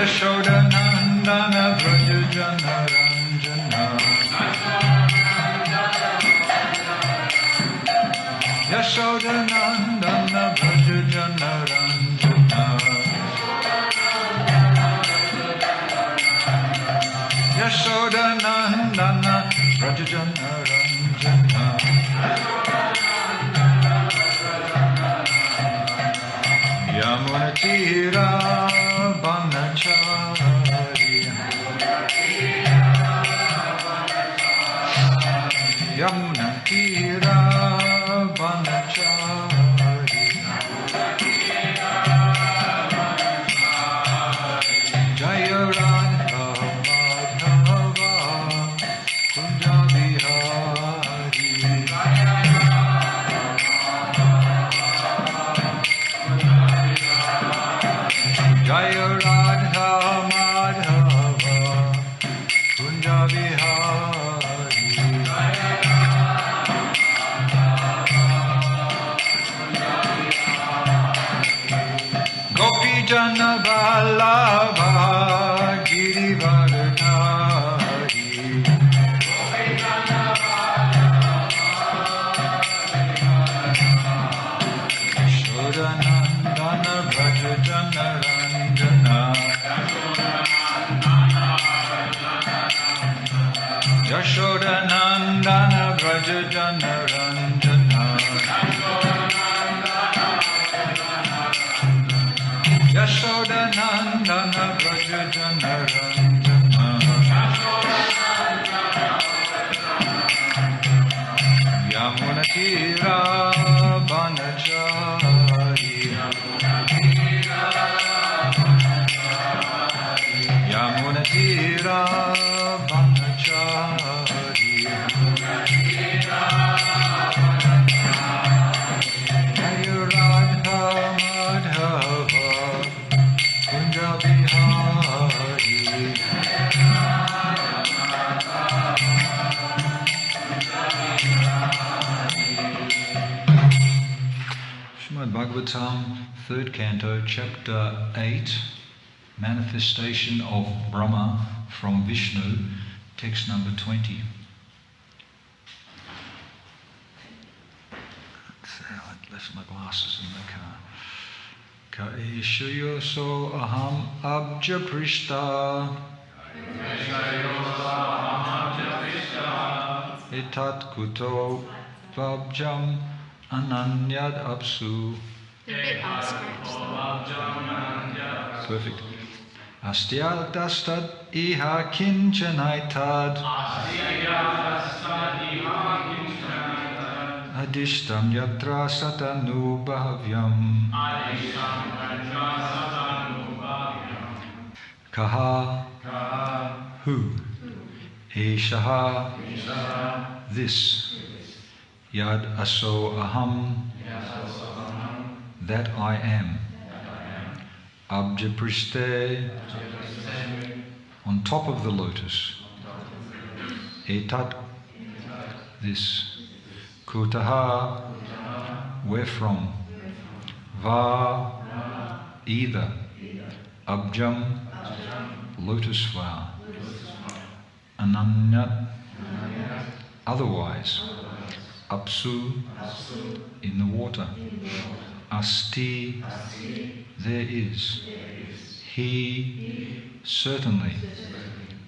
Yashodanandana Vrajajana Ranjana Yashodanandana Vrajajana Ranjana Yashodanandana Vrajajana Ranjana Yamunatira Banacharya Yamunatira Banacharya Jaya Radha Madhava Kunja Bihari Jaya Radha Madhava Kunja Bihari Gopi Jana Vallabha Girivardhari Yashodanandana Vrajajana Ranjana Yashodanandana Vrajajana Ranjana Yashodanandana Vrajajana Ranjana Yamunatira Banachari Yamunatira Banachari Jaya Radha Madhava Kunja Bihari Srimad Bhagavatam, 3rd Canto, Chapter 8, Manifestation of Brahma from Vishnu, text number 20. I left my glasses in the car. Kaishayoso aham abja prishta etat kuto vabjam ananyad apsu. Perfect. Astyal dastad iha kinchanaitad adishtam yatra satanu bhavyam kaha who eshaha this yad aso aham that I am abjapriste on top of the lotus etat this kutaha where from va either abjam lotus flower ananyat otherwise apsu in the water asti there is he certainly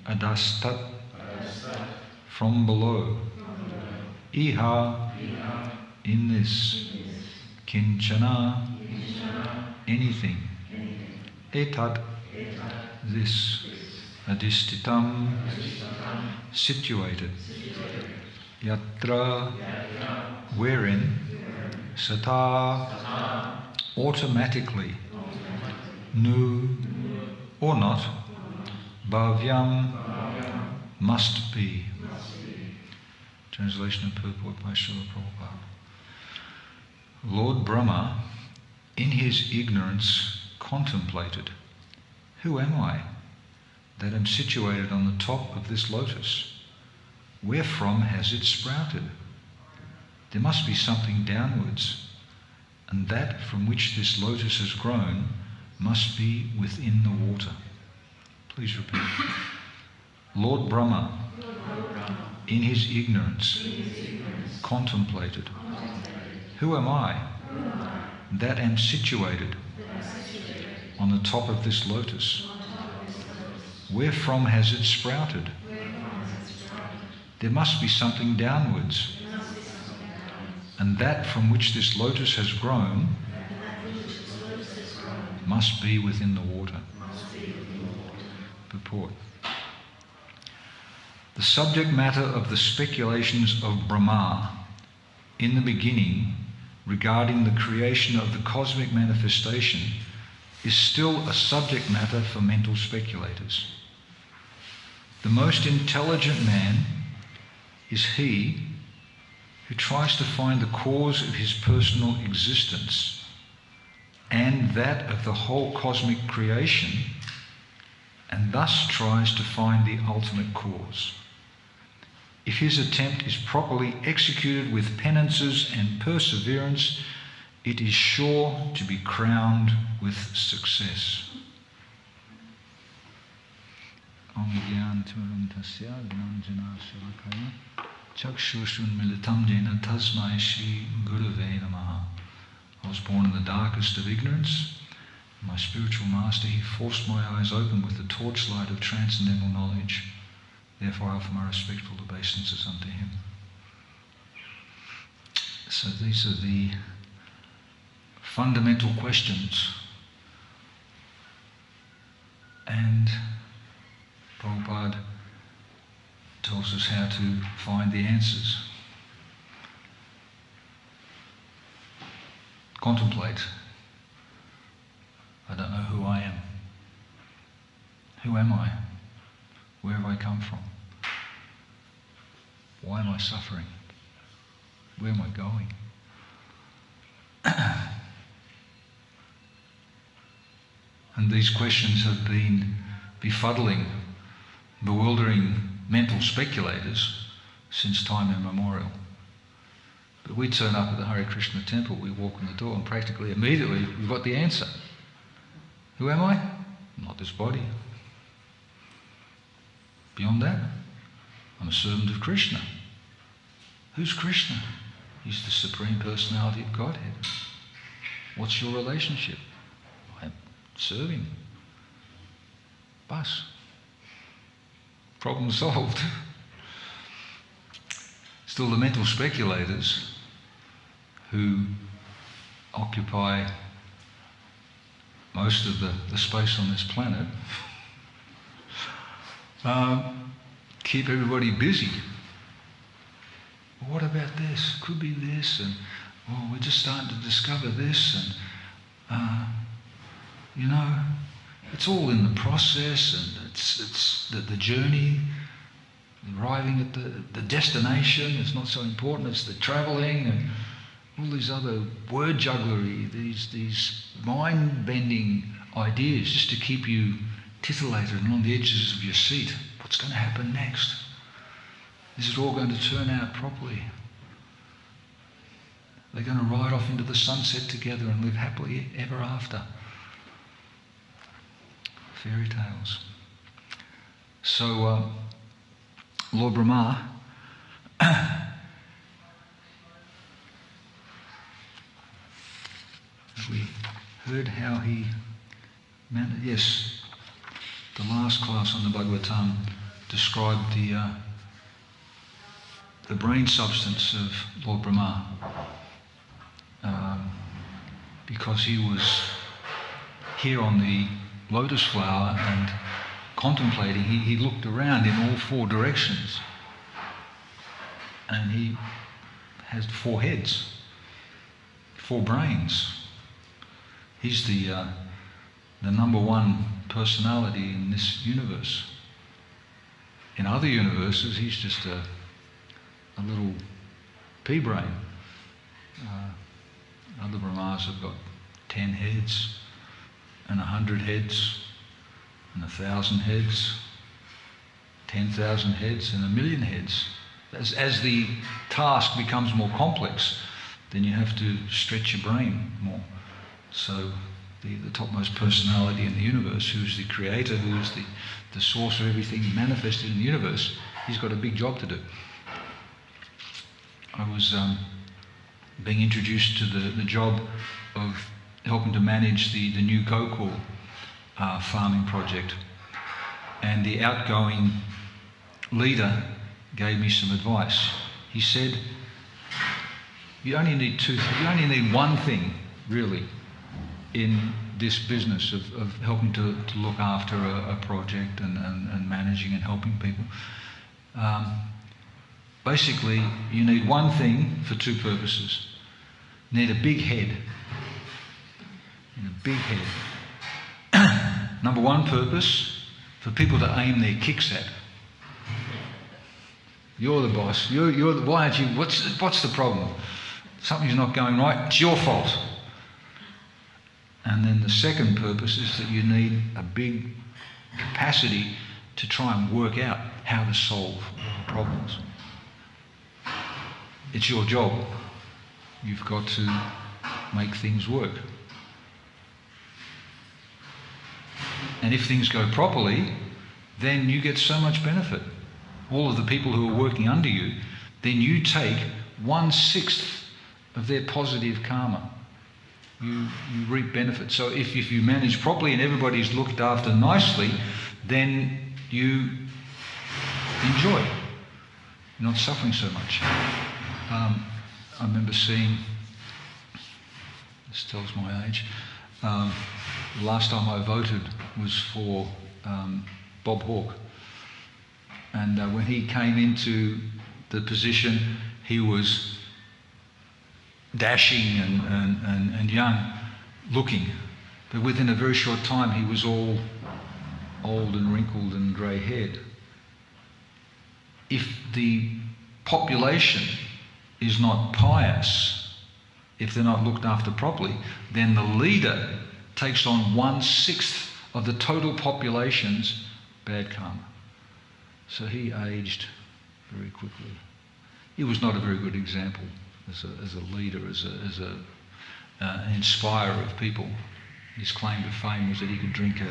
adastat from below iha in this kinchana anything etat this adistitam situated yatra wherein sata automatically nu or not bhavyam must be. Translation and purport by Srila Prabhupada. Lord Brahma in his ignorance contemplated, who am I that am situated on the top of this lotus? Wherefrom has it sprouted? There must be something downwards, and that from which this lotus has grown must be within the water. Please repeat. Lord Brahma, in his ignorance, contemplated, who am I that am situated on the top of this lotus? Wherefrom has it sprouted? There must be something downwards, and that from which this lotus has grown must be within the water. Purport. The subject matter of the speculations of Brahma in the beginning regarding the creation of the cosmic manifestation is still a subject matter for mental speculators. The most intelligent man is he who tries to find the cause of his personal existence and that of the whole cosmic creation, and thus tries to find the ultimate cause. If his attempt is properly executed with penances and perseverance, it is sure to be crowned with success. I was born in the darkest of ignorance. My spiritual master, he forced my eyes open with the torchlight of transcendental knowledge. Therefore I offer my respectful obeisances unto him. So these are the fundamental questions. And Prabhupada tells us how to find the answers. Contemplate. I don't know who I am. Who am I? Where have I come from? Why am I suffering? Where am I going? And these questions have been befuddling, bewildering mental speculators since time immemorial. But we turn up at the Hare Krishna temple, we walk in the door, and practically immediately we've got the answer. Who am I? Not this body. Beyond that, I'm a servant of Krishna. Who's Krishna? He's the Supreme Personality of Godhead. What's your relationship? I serve him. Bus. Problem solved. Still, the mental speculators who occupy most of the space on this planet keep everybody busy. Well, what about this? Could be this, and we're just starting to discover this, and it's all in the process, and it's the journey, arriving at the destination. It's not so important. It's the travelling and all these other word jugglery, these mind-bending ideas, just to keep you titillated and on the edges of your seat. What's going to happen next? Is it all going to turn out properly? They're going to ride off into the sunset together and live happily ever after. Fairy tales. So, Lord Brahma we heard how he the last class on the Bhagavatam described the brain substance of Lord Brahma, because he was here on the lotus flower and contemplating. He looked around in all four directions, and he has 4 heads, 4 brains. He's the number one personality in this universe. In other universes, he's just a little pea brain. Other Brahmas have got 10 heads, and 100 heads, and 1,000 heads, 10,000 heads, and 1,000,000 heads. As the task becomes more complex, then you have to stretch your brain more. So the topmost personality in the universe, who's the creator, who's the source of everything manifested in the universe, he's got a big job to do. I was being introduced to the job of helping to manage the new cocoa farming project, and the outgoing leader gave me some advice. He said, you only need one thing really in this business of helping to look after a project and managing and helping people. Basically, you need one thing for two purposes. You need a big head. A big head. Number one purpose, for people to aim their kicks at. You're the boss. Why aren't you? What's the problem? Something's not going right. It's your fault. And then the second purpose is that you need a big capacity to try and work out how to solve problems. It's your job. You've got to make things work. And if things go properly, then you get so much benefit. All of the people who are working under you, then you take 1/6 of their positive karma. You reap benefit. So if you manage properly and everybody's looked after nicely, then you enjoy. You're not suffering so much. I remember seeing, this tells my age, the last time I voted was for Bob Hawke. And when he came into the position, he was dashing and young looking. But within a very short time, he was all old and wrinkled and grey-haired. If the population is not pious, if they're not looked after properly, then the leader takes on 1/6 of the total population's bad karma. So he aged very quickly. He was not a very good example as a leader, as an inspirer of people. His claim to fame was that he could drink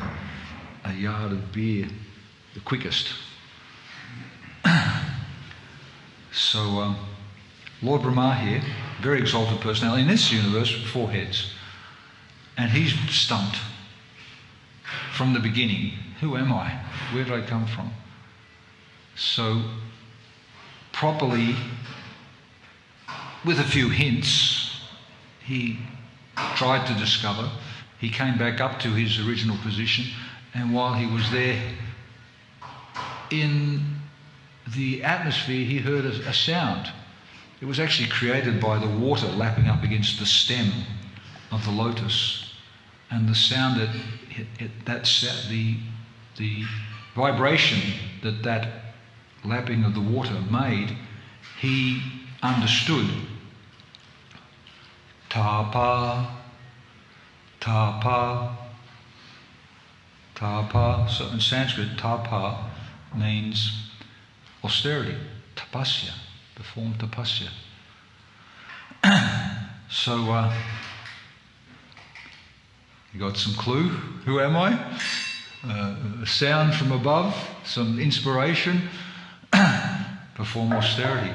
a yard of beer the quickest. So Lord Brahma here, very exalted personality. In this universe, 4 heads. And he's stumped from the beginning. Who am I? Where did I come from? So properly, with a few hints, he tried to discover. He came back up to his original position, and while he was there, in the atmosphere, he heard a sound. It was actually created by the water lapping up against the stem of the lotus, and the sound the vibration that lapping of the water made, he understood. Tapa, tapa, tapa. So in Sanskrit, tapa means austerity, tapasya, perform tapasya. So you got some clue? Who am I? A sound from above, some inspiration. Perform austerity.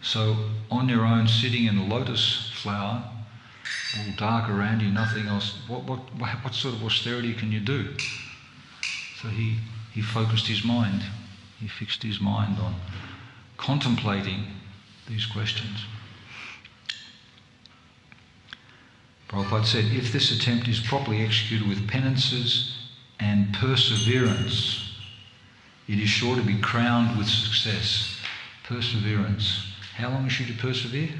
So on your own, sitting in a lotus flower, all dark around you, nothing else. What sort of austerity can you do? So he focused his mind. He fixed his mind on contemplating these questions. Prabhupada said, if this attempt is properly executed with penances and perseverance, it is sure to be crowned with success. Perseverance. How long is you to persevere?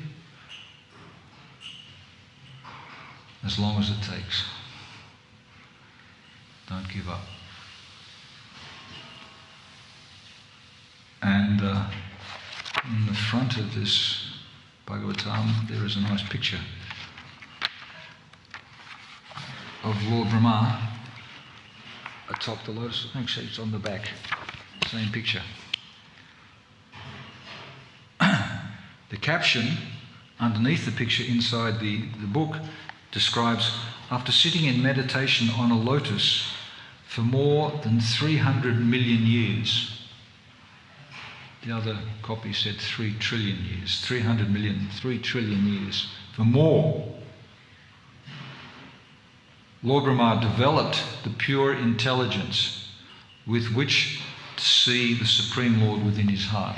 As long as it takes. Don't give up. And in the front of this Bhagavatam, there is a nice picture of Lord Brahma atop the lotus. Actually, it's on the back. Same picture. The caption underneath the picture inside the book describes, after sitting in meditation on a lotus for more than 300 million years. The other copy said 3 trillion years. 300 million, 3 trillion years. For more. Lord Brahma developed the pure intelligence with which to see the Supreme Lord within his heart.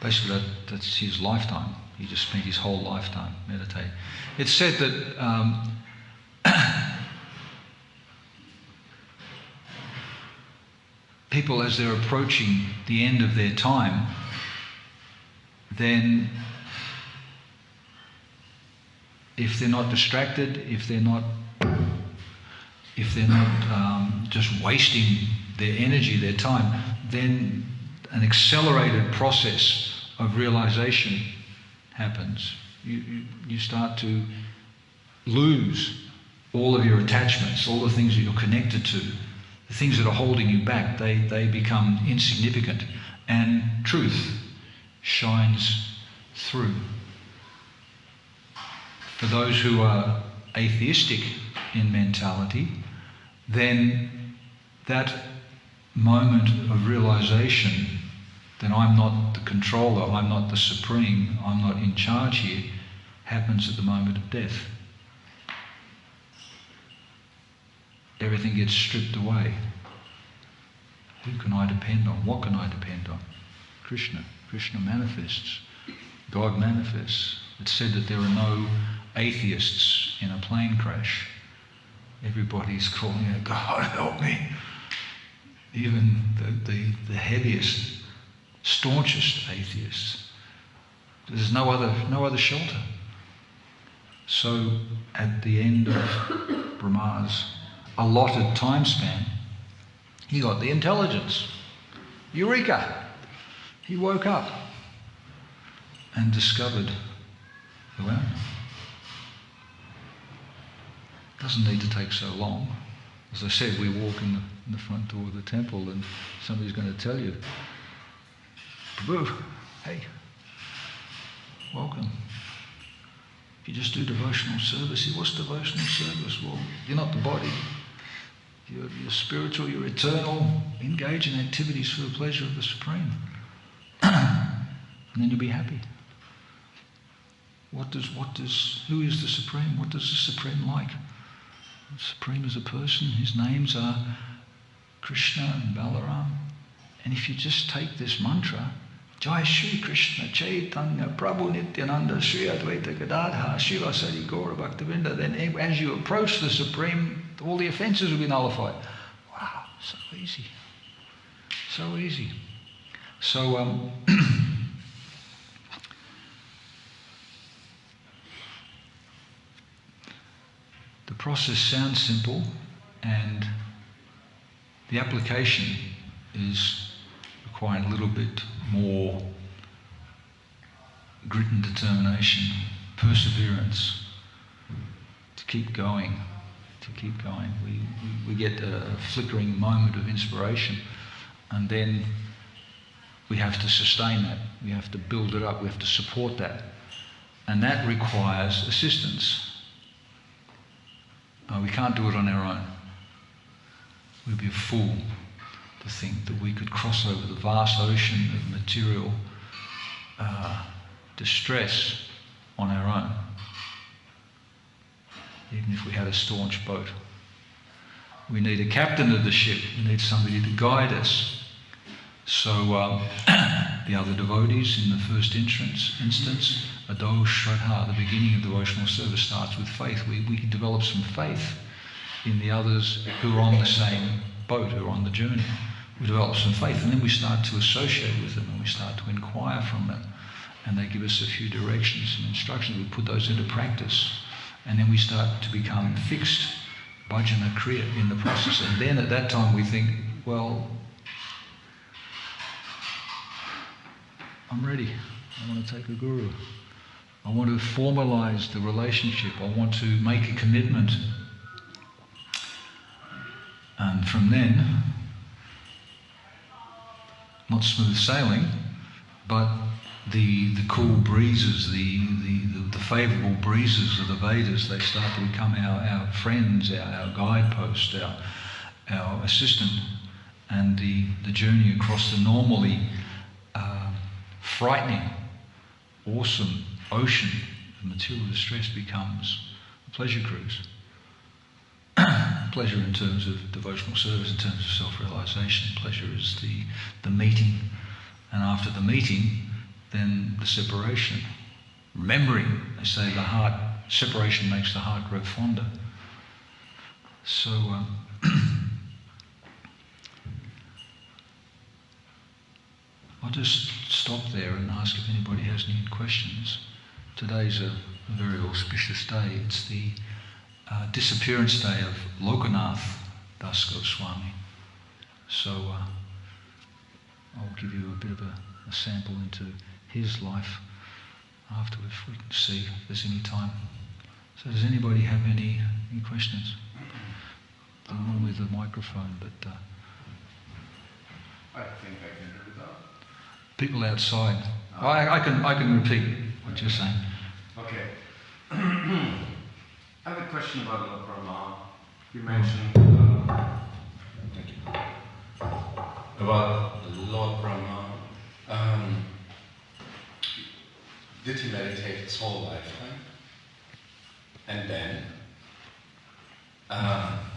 Basically, that's his lifetime. He just spent his whole lifetime meditating. It's said that people, as they're approaching the end of their time, then if they're not distracted, if they're not just wasting their energy, their time, then an accelerated process of realization happens. You start to lose all of your attachments, all the things that you're connected to, the things that are holding you back, they become insignificant, and truth shines through. For those who are atheistic in mentality, then that moment of realization that I'm not the controller, I'm not the supreme, I'm not in charge here, happens at the moment of death. Everything gets stripped away. Who can I depend on? What can I depend on? Krishna. Krishna manifests. God manifests. It's said that there are no atheists in a plane crash. Everybody's calling out, God help me. Even the heaviest, staunchest atheists. There's no other shelter. So at the end of Brahma's allotted time span, he got the intelligence. Eureka! He woke up and discovered, well, it doesn't need to take so long. As I said, we walk in the front door of the temple and somebody's going to tell you, Prabhu, hey, welcome. If you just do devotional service, what's devotional service? Well, you're not the body. You're spiritual, you're eternal. Engage in activities for the pleasure of the Supreme. And then you'll be happy. Who is the Supreme? What does the Supreme like? The Supreme is a person. His names are Krishna and Balaram. And if you just take this mantra, Jai Shri Krishna Chaitanya Prabhu Nityananda Sri Advaita Gadadha Shiva Sari Gaura Bhaktivinoda, then as you approach the Supreme, all the offences will be nullified. Wow, so easy. So easy. So, the process sounds simple, and the application is requiring a little bit more grit and determination, perseverance, to keep going. We get a flickering moment of inspiration, and then we have to sustain that. We have to build it up. We have to support that. And that requires assistance. We can't do it on our own. We'd be a fool to think that we could cross over the vast ocean of material distress on our own, even if we had a staunch boat. We need a captain of the ship. We need somebody to guide us. So the other devotees in the first instance, Ado Shraddha, the beginning of devotional service starts with faith. We develop some faith in the others who are on the same boat, who are on the journey. We develop some faith, and then we start to associate with them, and we start to inquire from them, and they give us a few directions and instructions. We put those into practice, and then we start to become fixed bhajana kriya in the process. And then at that time we think, well, I'm ready. I want to take a guru. I want to formalize the relationship. I want to make a commitment. And from then, not smooth sailing, but the cool breezes, the favourable breezes of the Vedas, they start to become our friends, our guidepost, our assistant, and the journey across the normally frightening, awesome ocean of material distress becomes a pleasure cruise. Pleasure in terms of devotional service, in terms of self-realisation. Pleasure is the meeting, and after the meeting, then the separation. Remembering, they say, separation makes the heart grow fonder. So, I'll just stop there and ask if anybody has any questions. Today's a very auspicious day. It's the disappearance day of Lokanath Das Goswami. So I'll give you a bit of a sample into his life afterwards. We can see if there's any time. So does anybody have any questions? Normally the microphone, but I think I can do that. People outside. I can repeat what you're saying. Okay. I have a question about Lord Brahma. You mentioned thank you. About Lord Brahma. Did he meditate his whole lifetime? And then?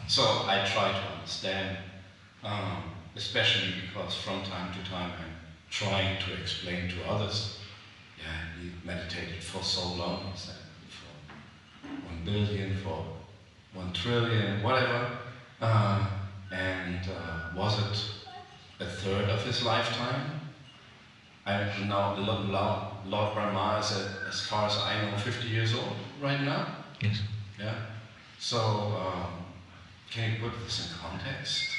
So I try to understand, especially because from time to time I'm trying to explain to others, he meditated for so long, he said, for 1 billion, for 1 trillion, whatever, and was it a third of his lifetime? I now Lord Brahma is, as far as I know, 50 years old right now. Yes. Yeah. So can you put this in context?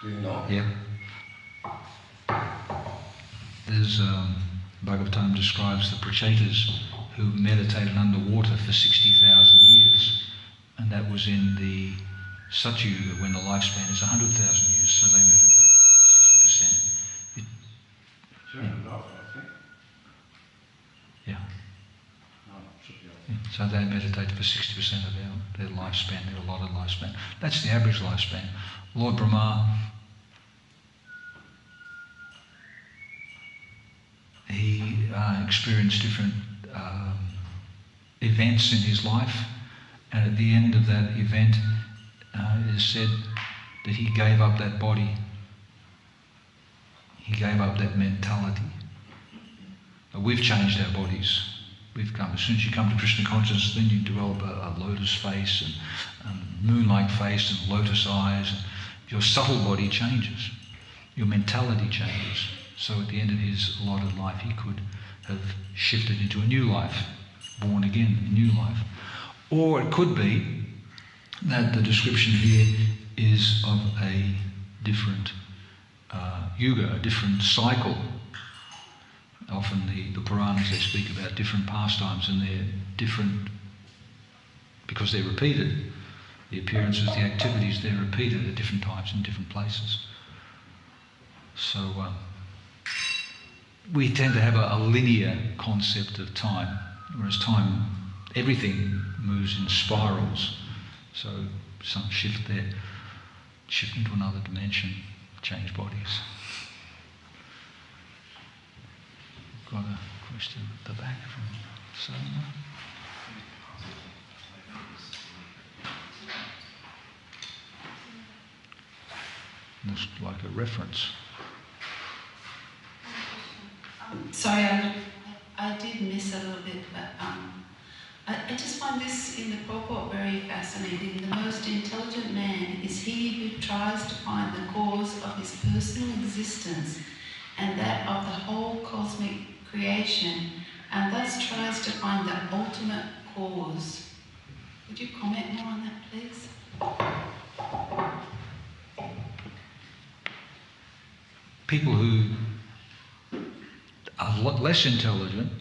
Do you know? Yeah. There's Bhagavatam describes the Prachetas who meditated underwater for 60,000 years, and that was in the Satyuga when the lifespan is 100,000 years, so they meditate 60%. Sure enough, I think. Yeah. No, it should be okay. Yeah. So they meditate for 60% of their lifespan, their allotted lifespan. That's the average lifespan. Lord Brahma, he experienced different events in his life, and at the end of that event, it is said that he gave up that body. He gave up that mentality. We've changed our bodies. As soon as you come to Krishna consciousness, then you develop a lotus face and moon-like face and lotus eyes. Your subtle body changes. Your mentality changes. So at the end of his allotted life, he could have shifted into a new life, born again, a new life. Or it could be that the description here is of a different yuga, a different cycle. Often the Puranas, they speak about different pastimes, and they're different because they're repeated. The appearances, the activities, they're repeated at different times in different places. So we tend to have a linear concept of time, whereas time, everything moves in spirals. So some shift there, shift into another dimension, change bodies. Got a question at the back from Salma. Looks like a reference. Sorry, I did miss a little bit, but I just find this in the purport very fascinating. The most intelligent man is he who tries to find the cause of his personal existence and that of the whole cosmic creation, and thus tries to find the ultimate cause. Would you comment more on that, please? People who are a lot less intelligent,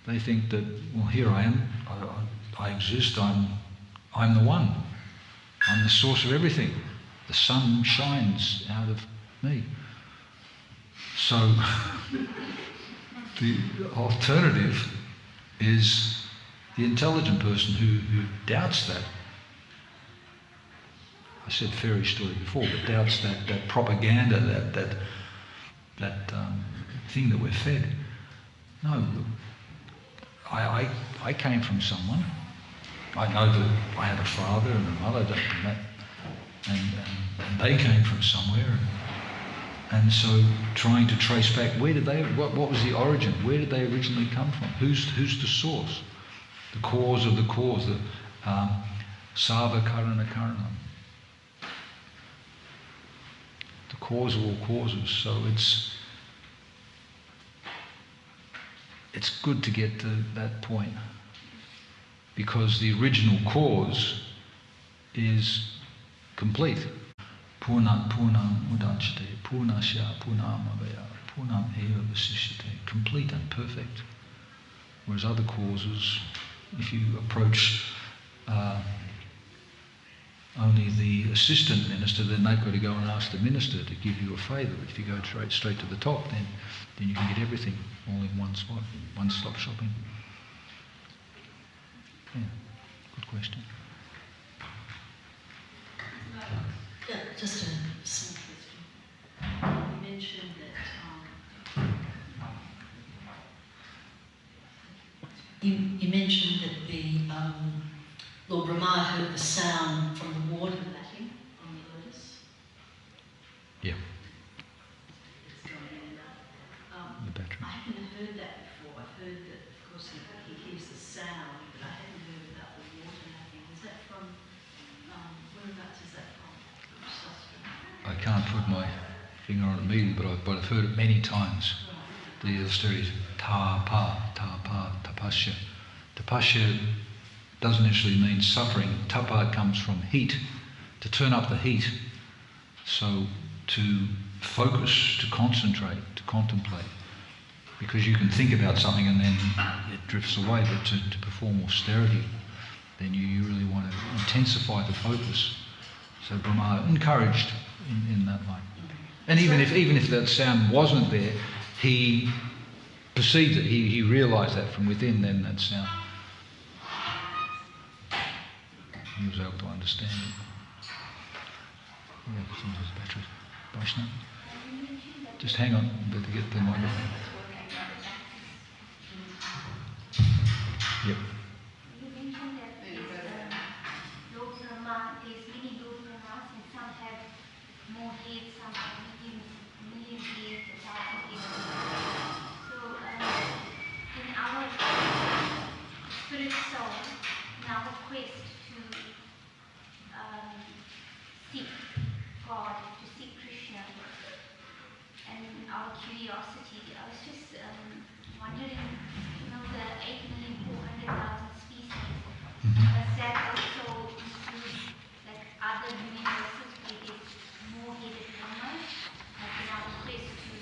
they think that, well, here I am, I exist, I'm the one. I'm the source of everything. The sun shines out of me. So The alternative is the intelligent person who doubts that. I said fairy story before, but doubts that propaganda, that thing that we're fed. No, look, I came from someone. I know that I had a father and a mother, and they came from somewhere. And so trying to trace back, what was the origin? Where did they originally come from? Who's the source? The cause of the cause, the Sarva Karana Karanam. The cause of all causes. So it's good to get to that point, because the original cause is complete. Purnam udachyate, purnasya purnamavaya, purnam eva vasishyate, complete and perfect. Whereas other causes, if you approach only the assistant minister, then they've got to go and ask the minister to give you a favour. If you go straight to the top, then you can get everything all in one spot, one-stop shopping. Yeah, good question. Yeah, just a small question. You mentioned that you mentioned that the Lord Brahma heard the sound from the water lapping on the lotus. Yeah. It's going in and out. The battery. I haven't heard that before. I've heard that, of course, he hears the sound, but I haven't heard about the water lapping. Is that from, whereabouts is that from? Which sastra? I can't put my finger on it immediately, but I've heard it many times. The story is tapasya. Tapasya doesn't actually mean suffering. Tapa comes from heat, to turn up the heat. So to focus, to concentrate, to contemplate. Because you can think about something and then it drifts away, but to perform austerity, then you really want to intensify the focus. So Brahma encouraged in that way. And even if that sound wasn't there, he perceived it, he realised that from within, then that sound. He was able to understand it. Yeah, some of those batteries. Vaishnav? Just hang on, better get the microphone. Yep. You mentioned that Lord Brahma, there's many Lord Brahmas, and some have more heads, some have million heads, 1,000 heads. So in our spirit soul, in our quest to seek God, to seek Krishna, and our curiosity, I was just wondering, the 8,400,000 species, does that also include like other universes where there's more headed Brahmas, like in our quest to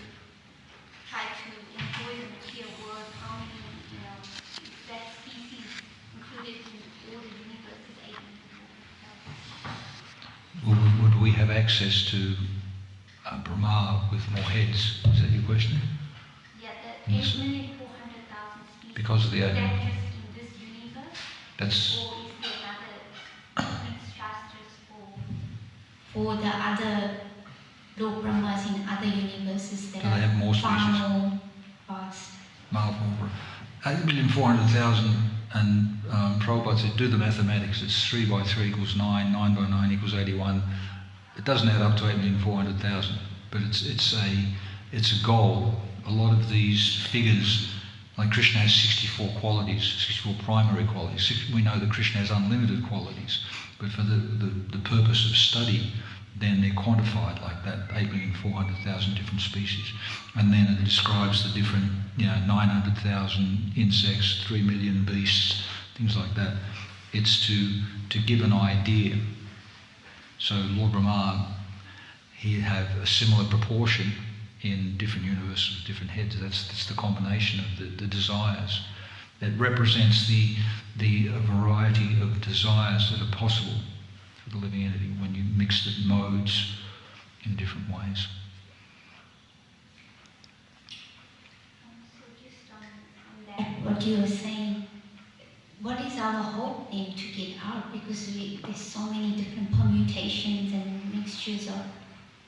try to enjoy the material world, how many, is that species included in all the universes, 8,400,000? Would we have access to Brahma with more heads? Is that your question? Yeah, the 8,400,000 species. Because of the is that just in this universe? That's Or is there another different structures for the other Lord Brahmas in other universes that Do they have more far species? more vast? 8,400,000, and Prabhupada said, do the mathematics. It's 3 by 3 equals 9, 9 by 9 equals 81. It doesn't add up to 8,400,000, but it's a goal. A lot of these figures, like Krishna has 64 qualities, 64 primary qualities. We know that Krishna has unlimited qualities, but for the purpose of study, then they're quantified like that, 8,400,000 different species. And then it describes the different, 900,000 insects, 3 million beasts, things like that. It's to give an idea. So Lord Brahma, he'd have a similar proportion in different universes with different heads. That's the combination of the desires that represents the variety of desires that are possible for the living entity when you mix the modes in different ways. So just what you were saying, what is our hope then to get out? Because there's so many different permutations and mixtures of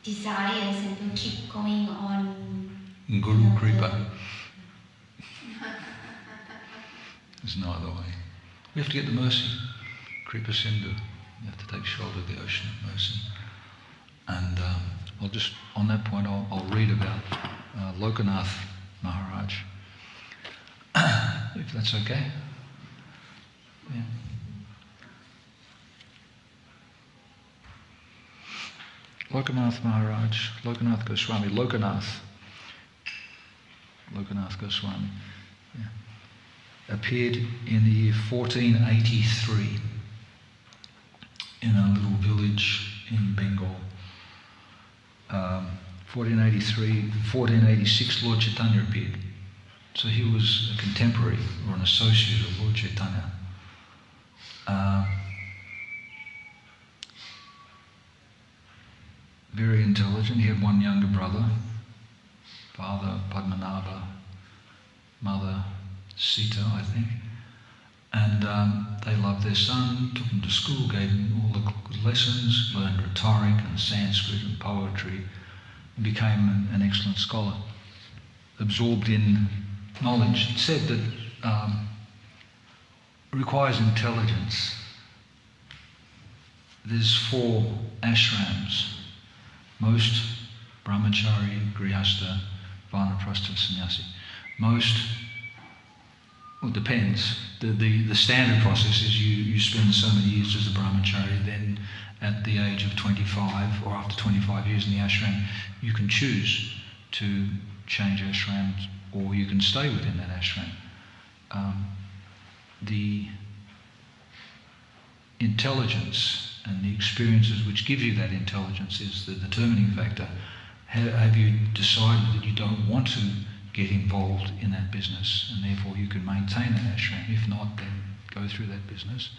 desires, and we'll keep going on. Guru Kripa. There's no other way. We have to get the mercy. Kripa Sindhu. You have to take shoulder of the ocean of mercy. And I'll just, on that point, I'll read about Lokanath Maharaj. If that's okay. Yeah. Lokanath Maharaj, Lokanath Goswami, Lokanath Goswami, yeah, appeared in the year 1483 in a little village in Bengal. 1483, 1486 Lord Chaitanya appeared. So he was a contemporary or an associate of Lord Chaitanya. Very intelligent. He had one younger brother, father Padmanabha, mother Sita, I think. And they loved their son, took him to school, gave him all the good lessons, learned rhetoric and Sanskrit and poetry, and became an excellent scholar, absorbed in knowledge. It said that requires intelligence. There's 4 ashrams. Most brahmachari, grihastha, vanaprastha, sannyasi. Most, well, it depends. The standard process is you spend so many years as a brahmachari, then at the age of 25 or after 25 years in the ashram, you can choose to change ashrams or you can stay within that ashram. The intelligence and the experiences which give you that intelligence is the determining factor. Have you decided that you don't want to get involved in that business and therefore you can maintain that ashram? If not, then go through that business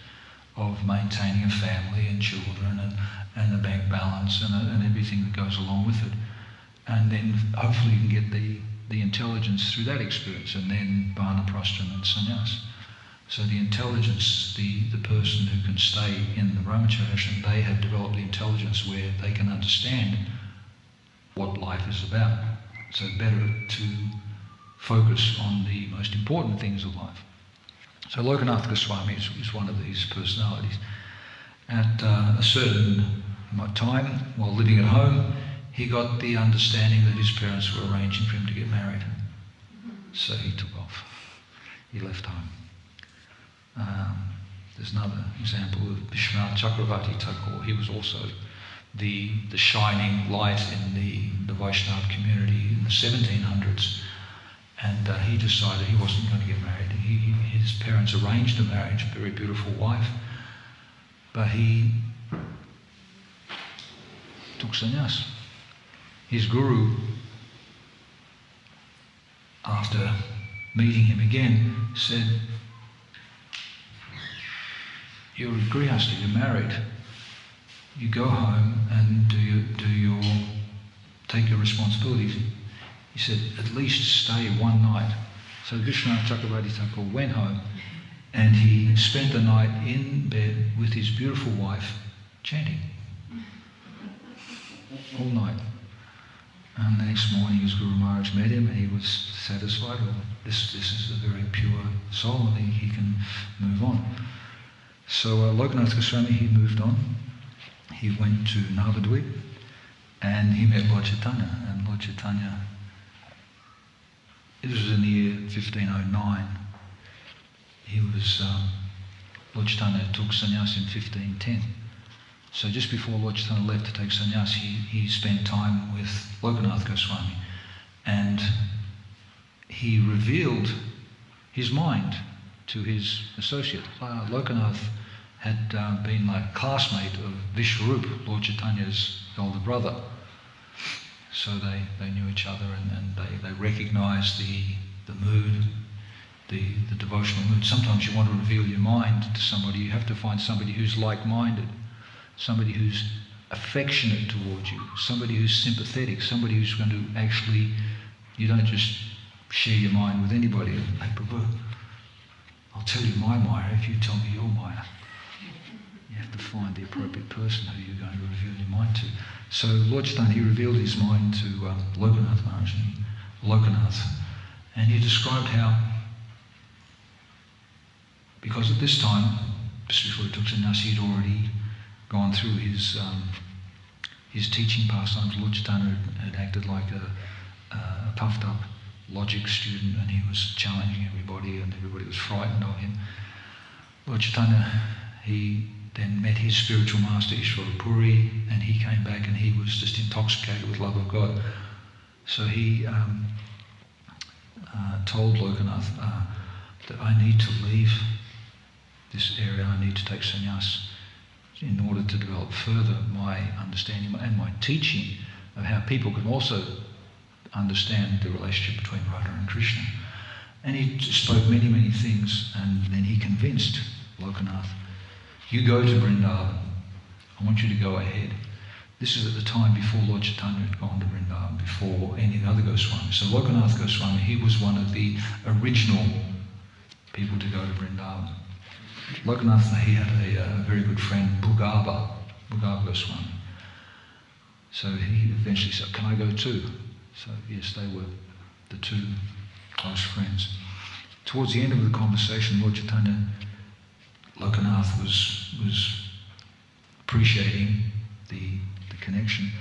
of maintaining a family and children and a bank balance and everything that goes along with it. And then hopefully you can get the intelligence through that experience, and then vanaprastha and sannyas. So the intelligence, the person who can stay in the brahmacharya ashram, they have developed the intelligence where they can understand what life is about. So better to focus on the most important things of life. So Lokanath Goswami is one of these personalities. At a certain time, while living at home, he got the understanding that his parents were arranging for him to get married. So he took off. He left home. There's another example of Vishwanath Chakravarti Thakur. He was also the shining light in the Vaishnava community in the 1700s. And he decided he wasn't going to get married. His parents arranged a marriage, a very beautiful wife. But he took sannyas. His guru, after meeting him again, said, "You're a grihastha, you're married. You go home and take your responsibilities." He said, "At least stay one night." So Vishwanath Chakravarti Thakur went home and he spent the night in bed with his beautiful wife, chanting all night. And the next morning his Guru Maharaj met him and he was satisfied. Well, this is a very pure soul and he can move on. So Lokanath Goswami, he moved on. He went to Navadvip and he met Lord Chaitanya. And Lord Chaitanya, this was in the year 1509. Lord Chaitanya took sannyas in 1510. So just before Lord Chaitanya left to take sannyas, he spent time with Lokanath Goswami and he revealed his mind to his associate. Lokanath had been like classmate of Vishwarup, Lord Chaitanya's older brother. So they knew each other and they recognised the mood, the devotional mood. Sometimes you want to reveal your mind to somebody, you have to find somebody who's like-minded, somebody who's affectionate towards you, somebody who's sympathetic, somebody who's going to actually, you don't just share your mind with anybody. Hey, prabhu, I'll tell you my Maya if you tell me your Maya. You have to find the appropriate person who you're going to reveal your mind to. So Lord Chaitanya, he revealed his mind to Lokanath Maharaj, and he described how, because at this time, just before he took sannyas, he'd already gone through his teaching pastimes. Lord Chaitanya had acted like a puffed up logic student, and he was challenging everybody, and everybody was frightened of him. Lord Chaitanya, he then met his spiritual master Ishvara Puri, and he came back and he was just intoxicated with love of God. So he told Lokanath that I need to leave this area, I need to take sannyas in order to develop further my understanding and my teaching of how people can also understand the relationship between Radha and Krishna. And he spoke many, many things, and then he convinced Lokanath, you go to Vrindavan, I want you to go ahead. This is at the time before Lord Chaitanya had gone to Vrindavan, before any of the other Goswamis. So Lokanath Goswami, he was one of the original people to go to Vrindavan. Lokanath, he had a very good friend, Bhugava Goswami. So he eventually said, can I go too? So yes, they were the two close friends. Towards the end of the conversation, Lord Chaitanya, Lokanath was appreciating the connection.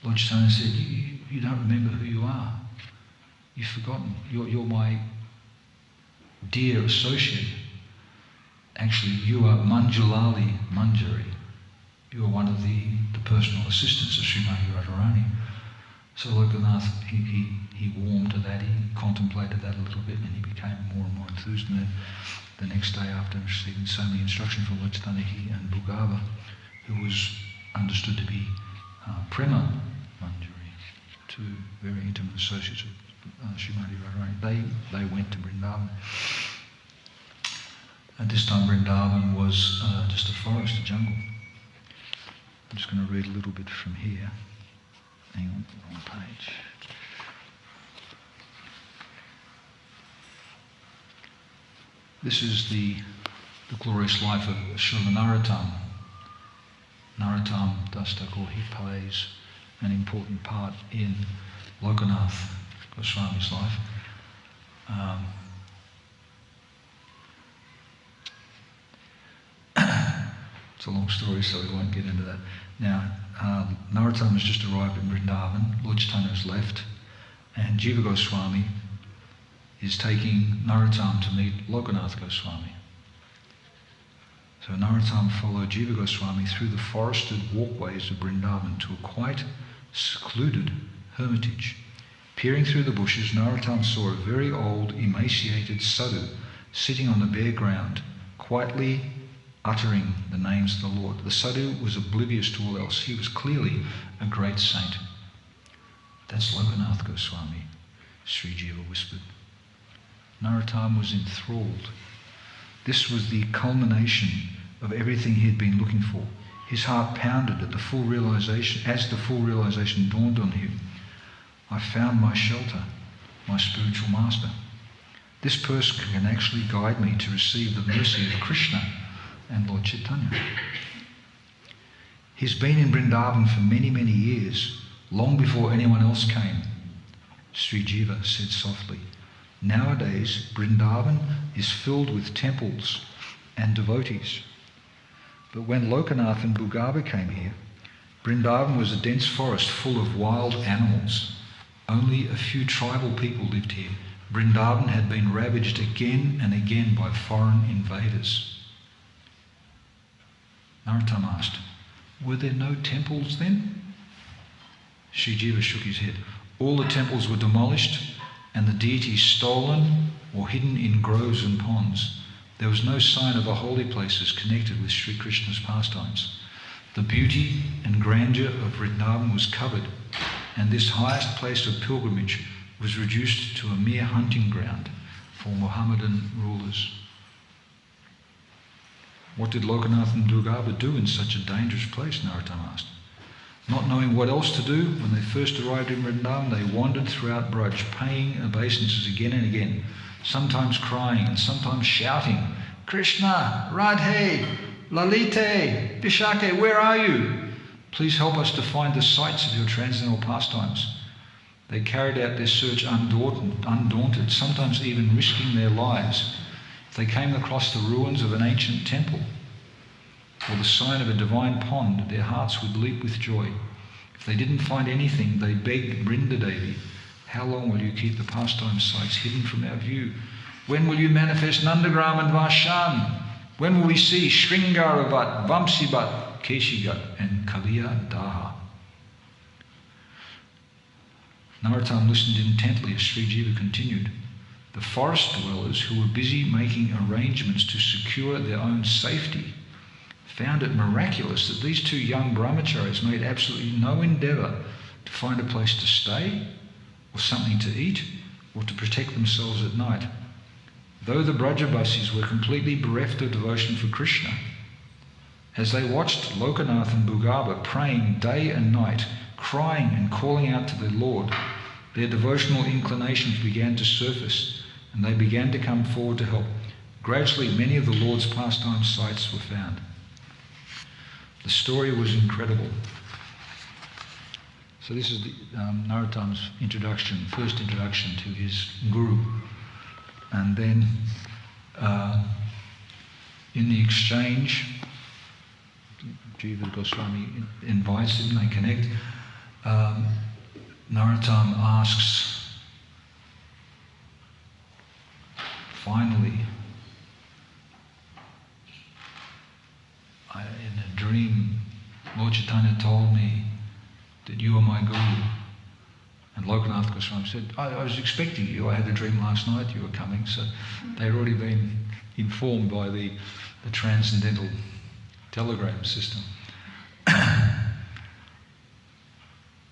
Lord Chaitanya said, you don't remember who you are. You've forgotten. You're my dear associate. Actually, you are Manjulali Manjari. You are one of the personal assistants of Srimati Radharani. So Lokanath, he warmed to that, he contemplated that a little bit, and he became more and more enthused. And then the next day, after receiving so many instructions from Lord Chaitanya, he and Bhugava, who was understood to be Prema Manjari, two very intimate associates of Srimati Radharani, they went to Vrindavan. At this time, Vrindavan was just a forest, a jungle. I'm just going to read a little bit from here. Hang on, wrong page. This is the glorious life of Srila Narottam. Narottam Das Thakur, he plays an important part in Lokanath Goswami's life. It's a long story, so we won't get into that. Now, Narottam has just arrived in Vrindavan, Lord Chaitanya has left, and Jiva Goswami is taking Narottam to meet Lokanath Goswami. So Narottam followed Jiva Goswami through the forested walkways of Vrindavan to a quite secluded hermitage. Peering through the bushes, Narottam saw a very old, emaciated sadhu sitting on the bare ground, quietly uttering the names of the Lord. The sadhu was oblivious to all else. He was clearly a great saint. That's Lokanath Goswami, Sri Jiva whispered. Narottam was enthralled. This was the culmination of everything he had been looking for. His heart pounded at the full realization, as the full realization dawned on him. I found my shelter, my spiritual master. This person can actually guide me to receive the mercy of Krishna and Lord Chaitanya. He's been in Vrindavan for many, many years, long before anyone else came. Sri Jiva said softly, nowadays Vrindavan is filled with temples and devotees. But when Lokanath and Bhugava came here, Vrindavan was a dense forest full of wild animals. Only a few tribal people lived here. Vrindavan had been ravaged again and again by foreign invaders. Narottam asked, were there no temples then? Sri Jiva shook his head. All the temples were demolished and the deities stolen or hidden in groves and ponds. There was no sign of the holy places connected with Sri Krishna's pastimes. The beauty and grandeur of Vrindavan was covered, and this highest place of pilgrimage was reduced to a mere hunting ground for Mohammedan rulers. What did Lokanath and Bhugava do in such a dangerous place? Narottam asked. Not knowing what else to do, when they first arrived in Vrindavan, they wandered throughout Braj, paying obeisances again and again, sometimes crying and sometimes shouting, "Krishna, Radhe, Lalite, Vishake, where are you? Please help us to find the sites of your transcendental pastimes." They carried out their search undaunted, sometimes even risking their lives. If they came across the ruins of an ancient temple or the sign of a divine pond, their hearts would leap with joy. If they didn't find anything, they begged Brindadevi, "How long will you keep the pastime sites hidden from our view? When will you manifest Nandagram and Varshan? When will we see Sringaravat, Vamsibat, Keshigat and Kaliya Daha?" Narottam listened intently as Sri Jiva continued. The forest dwellers, who were busy making arrangements to secure their own safety, found it miraculous that these two young brahmacharis made absolutely no endeavour to find a place to stay, or something to eat, or to protect themselves at night. Though the Brajavasis were completely bereft of devotion for Krishna, as they watched Lokanath and Bhugaba praying day and night, crying and calling out to their Lord, their devotional inclinations began to surface, and they began to come forward to help. Gradually, many of the Lord's pastime sites were found. The story was incredible. So this is Narottam's introduction, first introduction to his guru. And then in the exchange, Jiva Goswami invites him, they connect. Narottam asks, finally, in a dream, Lord Chaitanya told me that you are my guru. And Lokanath Goswami said, I was expecting you. I had a dream last night you were coming. So they'd already been informed by the transcendental telegram system.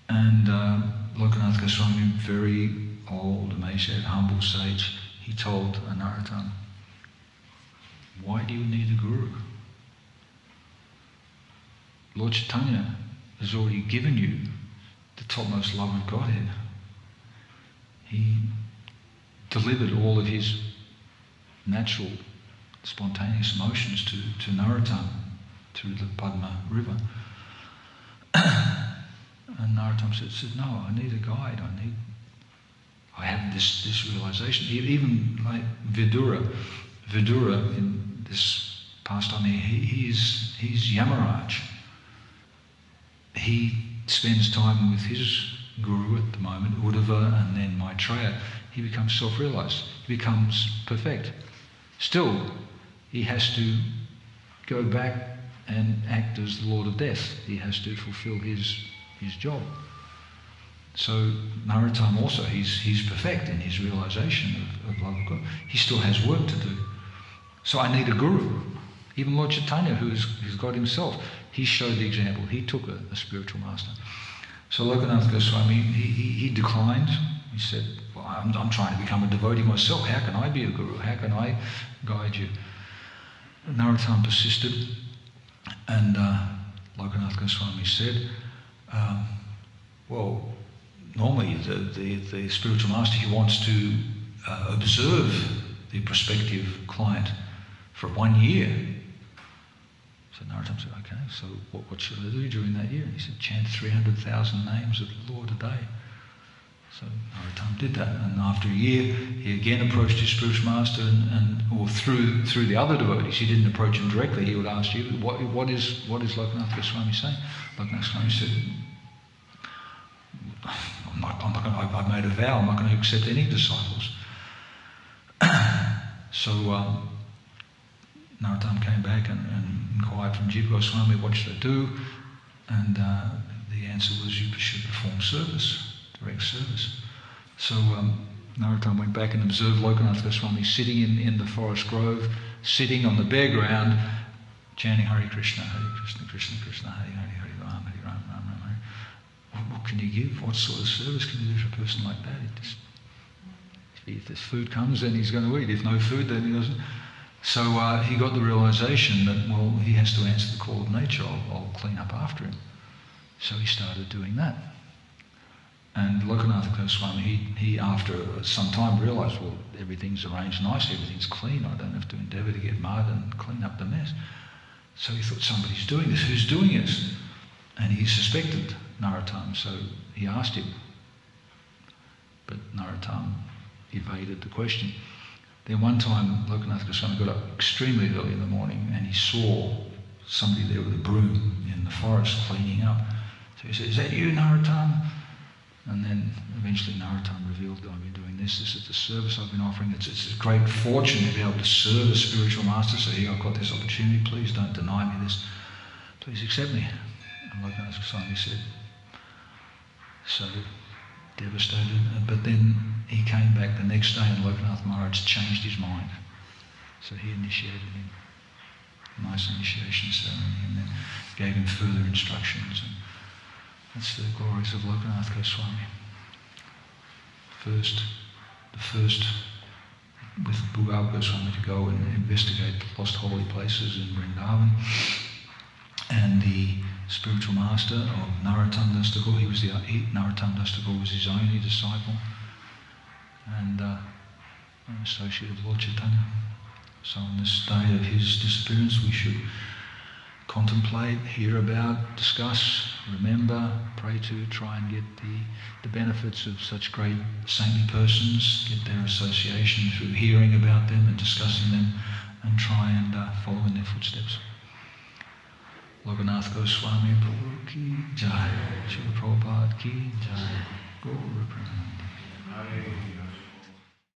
And Lokanath Goswami, very old, emaciated, humble sage, he told Narottam, "Why do you need a guru? Lord Chaitanya has already given you the topmost love of Godhead. He delivered all of his natural, spontaneous emotions to Narottam through the Padma river." And Narottam said, "No, I need a guide. I have this realization." Even like Vidura in this pastime, he's Yamaraj. He spends time with his guru at the moment, Uddhava, and then Maitreya. He becomes self-realized. He becomes perfect. Still, he has to go back and act as the Lord of Death. He has to fulfill his job. So Narottam also, he's perfect in his realization of love of God. He still has work to do. So I need a guru. Even Lord Chaitanya, who's God himself, he showed the example. He took a spiritual master. So Lokanath Goswami, he declined. He said, "Well, I'm trying to become a devotee myself. How can I be a guru? How can I guide you?" And Narottam persisted, and Lokanath Goswami said, "Well, normally the spiritual master, he wants to observe the prospective client for 1 year." So Narottam said, "Okay, so what should I do during that year?" And he said, "Chant 300,000 names of the Lord a day." So Narottam did that, and after a year, he again approached his spiritual master, or through the other devotees. He didn't approach him directly. He would ask you, "What is Lokanath Goswami saying?" Lokanath Goswami said, I've made a vow. I'm not going to accept any disciples." So Narottam came back and inquired from Jiva Goswami, "What should I do?" And the answer was, "You should perform service, direct service." So Narottam went back and observed Lokanath Goswami sitting in the forest grove, sitting on the bare ground, chanting Hare Krishna, Krishna Krishna, Hare Hare, Hare Ram, Hare Ram, Ram Ram, Hare. What can you give? What sort of service can you do for a person like that? If this food comes, then he's going to eat. If no food, then he doesn't. So he got the realization that, well, he has to answer the call of nature. I'll clean up after him. So he started doing that. And Lokanath Goswami, he after some time realised, well, everything's arranged nicely, everything's clean, I don't have to endeavour to get mud and clean up the mess. So he thought, somebody's doing this, who's doing it? And he suspected Narottam, so he asked him. But Narottam evaded the question. Then one time Lokanath Goswami got up extremely early in the morning and he saw somebody there with a broom in the forest cleaning up. So he said, "Is that you, Narottam?" And then eventually Narottam revealed, "I've been doing this is the service I've been offering. It's a great fortune to be able to serve a spiritual master, so here I've got this opportunity, please don't deny me this, please accept me." And Lokanath Goswami said, so devastated, but then he came back the next day and Lokanath Maharaj changed his mind. So he initiated him, nice initiation ceremony, and then gave him further instructions. And that's the glories of Lokanath Goswami. The first with Bhugava Goswami to go and investigate lost holy places in Vrindavan, and the spiritual master of Narottam Das Thakur. Narottam Das Thakur was his only disciple and an associate of Lord Chaitanya. So on this day of his disappearance we should contemplate, hear about, discuss, remember, pray to, try and get the benefits of such great saintly persons, get their association through hearing about them and discussing them, and try and follow in their footsteps. Lokanath Goswami Prabhu ki jai, Srila Prabhupada ki jai, Gaura Premanandi.